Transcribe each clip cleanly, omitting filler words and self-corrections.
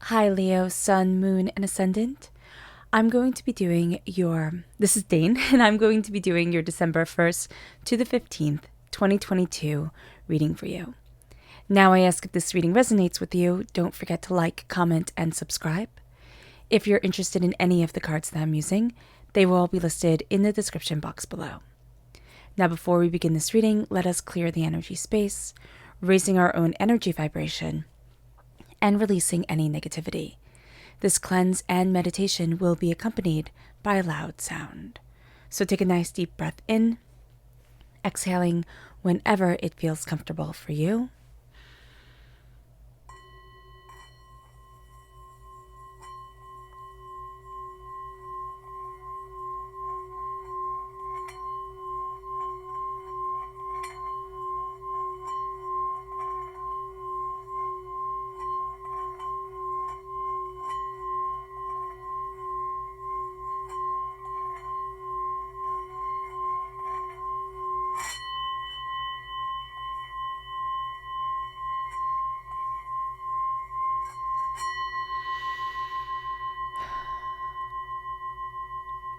Hi Leo, Sun, Moon, and Ascendant. I'm going to be doing this is Dane, and I'm going to be doing your December 1st to the 15th, 2022 reading for you. Now I ask if this reading resonates with you, don't forget to like, comment, and subscribe. If you're interested in any of the cards that I'm using, they will all be listed in the description box below. Now before we begin this reading, let us clear the energy space, raising our own energy vibration, and releasing any negativity. This cleanse and meditation will be accompanied by a loud sound. So take a nice deep breath in, exhaling whenever it feels comfortable for you.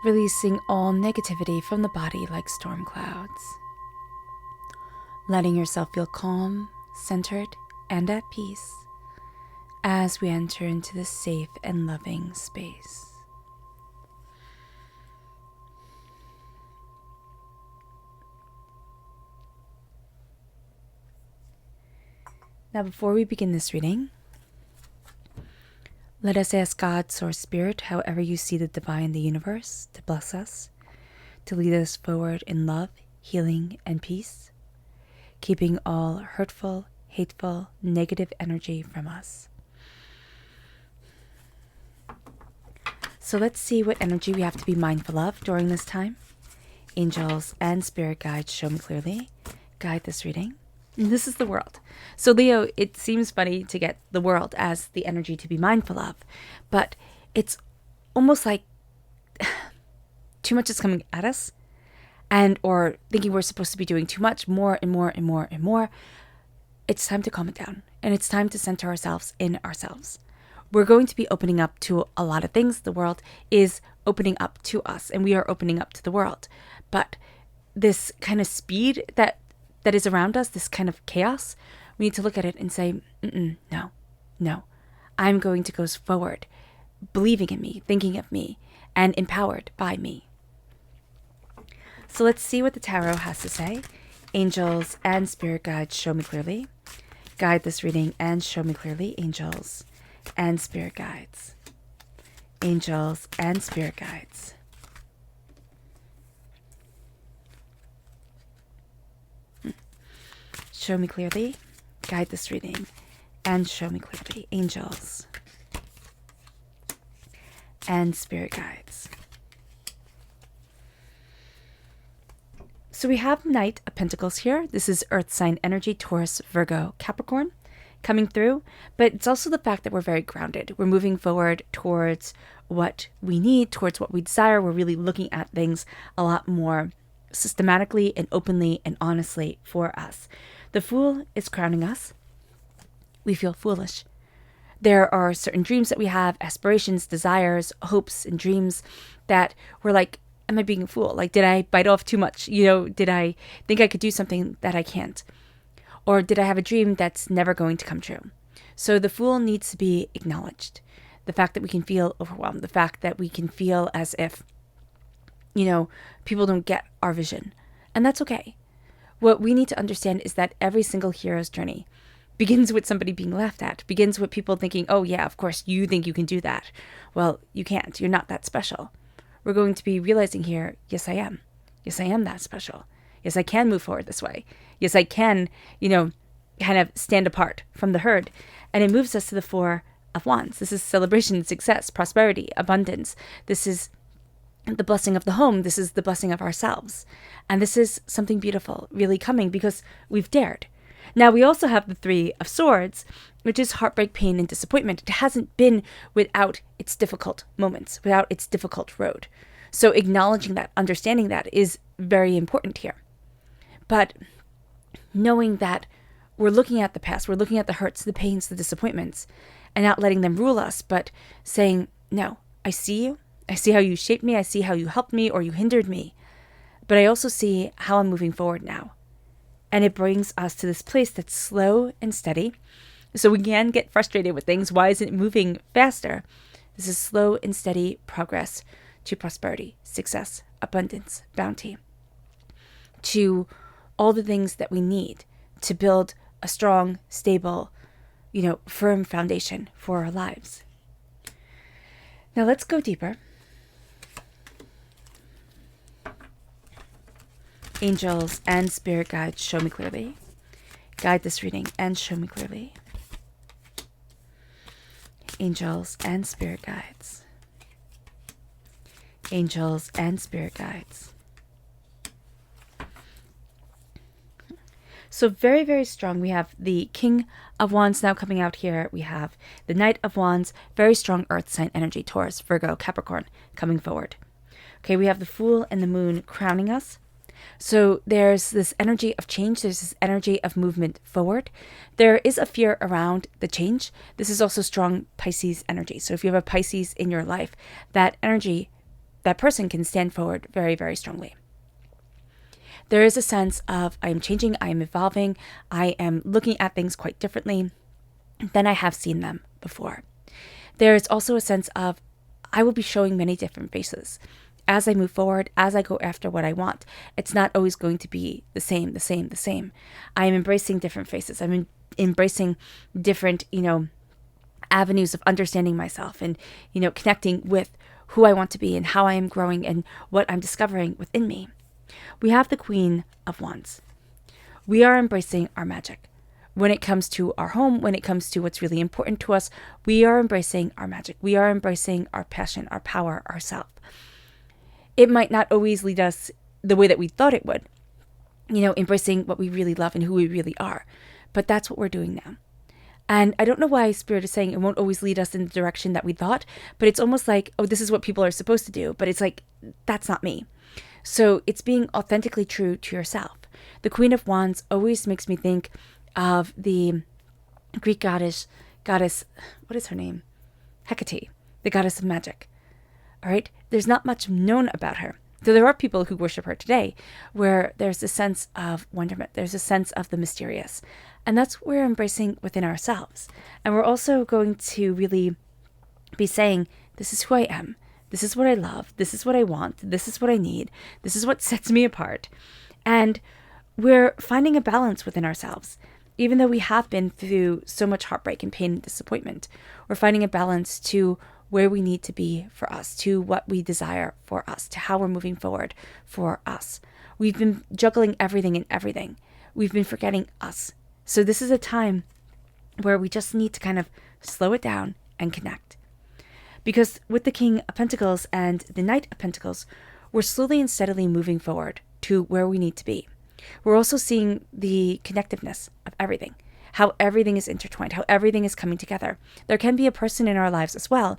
Releasing all negativity from the body like storm clouds. Letting yourself feel calm, centered, and at peace as we enter into this safe and loving space. Now, before we begin this reading, let us ask God, Source Spirit, however you see the divine, the universe, to bless us, to lead us forward in love, healing, and peace, keeping all hurtful, hateful, negative energy from us. So let's see what energy we have to be mindful of during this time. Angels and spirit guides, show me clearly. Guide this reading. And this is the world. So Leo, it seems funny to get the world as the energy to be mindful of, but it's almost like too much is coming at us, and or thinking we're supposed to be doing too much, more and more and more and more. It's time to calm it down, and it's time to center ourselves in ourselves. We're going to be opening up to a lot of things. The world is opening up to us, and we are opening up to the world. But this kind of speed that is around us, this kind of chaos, we need to look at it and say, no. I'm going to go forward, believing in me, thinking of me, and empowered by me. So let's see what the tarot has to say. Angels and spirit guides, show me clearly. Guide this reading and show me clearly, angels and spirit guides. Angels and spirit guides. Show me clearly, guide this reading, and show me clearly, angels and spirit guides. So we have Knight of Pentacles here. This is Earth sign energy, Taurus, Virgo, Capricorn coming through, but it's also the fact that we're very grounded. We're moving forward towards what we need, towards what we desire. We're really looking at things a lot more systematically and openly and honestly for us. The Fool is crowning us. We feel foolish. There are certain dreams that we have, aspirations, desires, hopes, and dreams that we're like, am I being a fool? Like, did I bite off too much? Did I think I could do something that I can't? Or did I have a dream that's never going to come true? So the Fool needs to be acknowledged. The fact that we can feel overwhelmed, the fact that we can feel as if, people don't get our vision. And that's okay. What we need to understand is that every single hero's journey begins with somebody being laughed at, begins with people thinking, oh yeah, of course you think you can do that. Well, you can't. You're not that special. We're going to be realizing here, yes, I am. Yes, I am that special. Yes, I can move forward this way. Yes, I can, kind of stand apart from the herd. And it moves us to the Four of Wands. This is celebration, success, prosperity, abundance. This is the blessing of the home. This is the blessing of ourselves. And this is something beautiful really coming because we've dared. Now we also have the Three of Swords, which is heartbreak, pain, and disappointment. It hasn't been without its difficult moments, without its difficult road. So acknowledging that, understanding that is very important here. But knowing that we're looking at the past, we're looking at the hurts, the pains, the disappointments, and not letting them rule us, but saying, no, I see you. I see how you shaped me. I see how you helped me or you hindered me. But I also see how I'm moving forward now. And it brings us to this place that's slow and steady. So we can get frustrated with things. Why isn't it moving faster? This is slow and steady progress to prosperity, success, abundance, bounty, to all the things that we need to build a strong, stable, firm foundation for our lives. Now let's go deeper. Angels and spirit guides, show me clearly. Guide this reading and show me clearly. Angels and spirit guides. Angels and spirit guides. So very, very strong. We have the King of Wands now coming out here. We have the Knight of Wands, very strong earth sign energy, Taurus, Virgo, Capricorn, coming forward. Okay, we have the Fool and the Moon crowning us. So there's this energy of change. There's this energy of movement forward. There is a fear around the change. This is also strong Pisces energy. So if you have a Pisces in your life, that energy, that person can stand forward very, very strongly. There is a sense of I am changing, I am evolving, I am looking at things quite differently than I have seen them before. There is also a sense of I will be showing many different faces. As I move forward, as I go after what I want, it's not always going to be the same. I am embracing different faces. I'm embracing different, avenues of understanding myself and, connecting with who I want to be and how I am growing and what I'm discovering within me. We have the Queen of Wands. We are embracing our magic. When it comes to our home, when it comes to what's really important to us, we are embracing our magic. We are embracing our passion, our power, ourself. It might not always lead us the way that we thought it would, embracing what we really love and who we really are. But that's what we're doing now. And I don't know why Spirit is saying it won't always lead us in the direction that we thought, but it's almost like, oh, this is what people are supposed to do. But it's like, that's not me. So it's being authentically true to yourself. The Queen of Wands always makes me think of the Greek goddess, what is her name? Hecate, the goddess of magic. All right. There's not much known about her. So there are people who worship her today where there's a sense of wonderment. There's a sense of the mysterious. And that's what we're embracing within ourselves. And we're also going to really be saying, this is who I am. This is what I love. This is what I want. This is what I need. This is what sets me apart. And we're finding a balance within ourselves. Even though we have been through so much heartbreak and pain and disappointment, we're finding a balance to where we need to be for us, to what we desire for us, to how we're moving forward for us. We've been juggling everything and everything. We've been forgetting us. So this is a time where we just need to kind of slow it down and connect. Because with the King of Pentacles and the Knight of Pentacles, we're slowly and steadily moving forward to where we need to be. We're also seeing the connectiveness of everything, how everything is intertwined, how everything is coming together. There can be a person in our lives as well,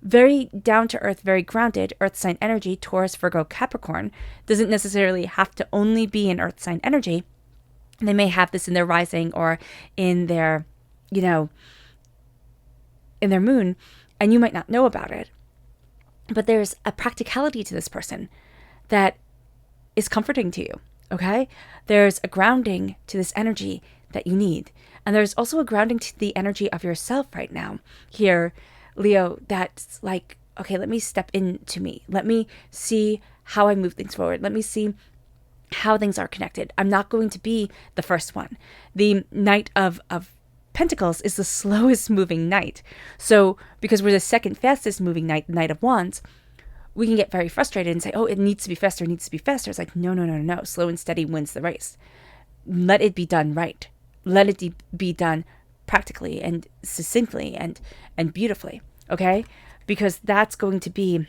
very down to earth, very grounded, earth sign energy, Taurus, Virgo, Capricorn, doesn't necessarily have to only be an earth sign energy. They may have this in their rising or in their, in their moon, and you might not know about it. But there's a practicality to this person that is comforting to you, okay? There's a grounding to this energy that you need. And there's also a grounding to the energy of yourself right now here, Leo, that's like, okay, let me step into me. Let me see how I move things forward. Let me see how things are connected. I'm not going to be the first one. The Knight of Pentacles is the slowest moving knight. So because we're the second fastest moving knight, the Knight of Wands, we can get very frustrated and say, oh, it needs to be faster, it needs to be faster. It's like, no. Slow and steady wins the race. Let it be done right. Let it be done practically and succinctly and beautifully, okay? Because that's going to be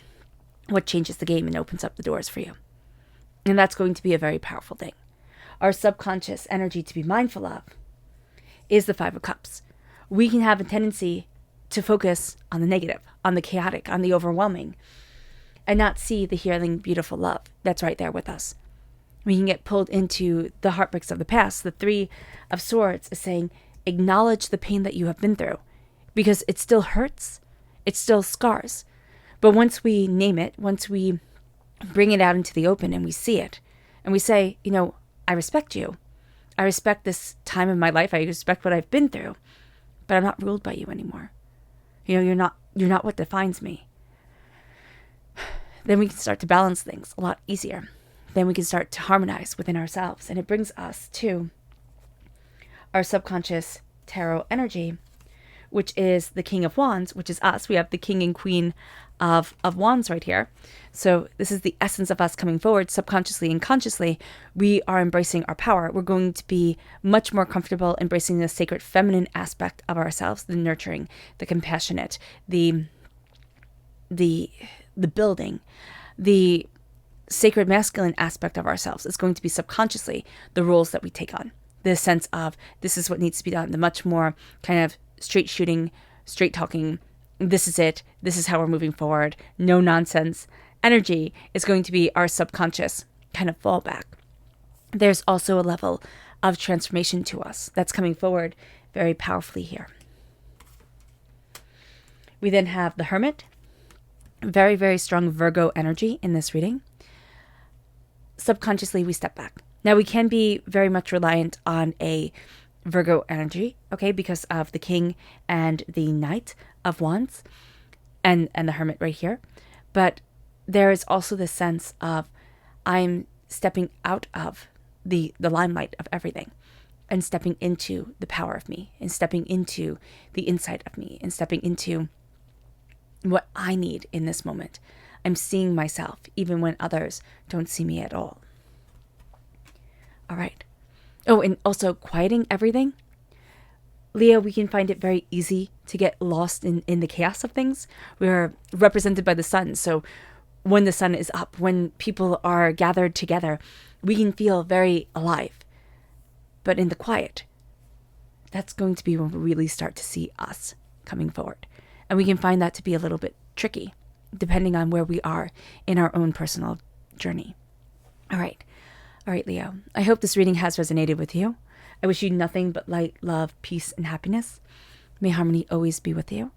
what changes the game and opens up the doors for you. And that's going to be a very powerful thing. Our subconscious energy to be mindful of is the Five of Cups. We can have a tendency to focus on the negative, on the chaotic, on the overwhelming, and not see the healing, beautiful love that's right there with us. We can get pulled into the heartbreaks of the past. The Three of Swords is saying, acknowledge the pain that you have been through. because it still hurts. It still scars. But once we name it, once we bring it out into the open and we see it and we say, I respect you. I respect this time of my life. I respect what I've been through, but I'm not ruled by you anymore. You're not what defines me. Then we can start to balance things a lot easier. Then we can start to harmonize within ourselves. And it brings us to our subconscious tarot energy, which is the King of Wands, which is us. We have the King and Queen of Wands right here. So this is the essence of us coming forward subconsciously and consciously. We are embracing our power. We're going to be much more comfortable embracing the sacred feminine aspect of ourselves, the nurturing, the compassionate, the building, the sacred masculine aspect of ourselves is going to be subconsciously the roles that we take on. The sense of this is what needs to be done, the much more kind of straight shooting, straight talking, this is it, this is how we're moving forward, no nonsense energy is going to be our subconscious kind of fallback. There's also a level of transformation to us that's coming forward very powerfully here. We then have the Hermit. Very, very strong Virgo energy in this reading. Subconsciously, we step back. Now, we can be very much reliant on a Virgo energy, okay, because of the King and the Knight of Wands and the Hermit right here. But there is also this sense of I'm stepping out of the limelight of everything and stepping into the power of me and stepping into the insight of me and stepping into what I need in this moment. I'm seeing myself even when others don't see me at all. All right. Oh, and also quieting everything. Leo, we can find it very easy to get lost in the chaos of things. We're represented by the sun. So when the sun is up, when people are gathered together, we can feel very alive. But in the quiet, that's going to be when we really start to see us coming forward. And we can find that to be a little bit tricky, depending on where we are in our own personal journey. All right, Leo. I hope this reading has resonated with you. I wish you nothing but light, love, peace, and happiness. May harmony always be with you.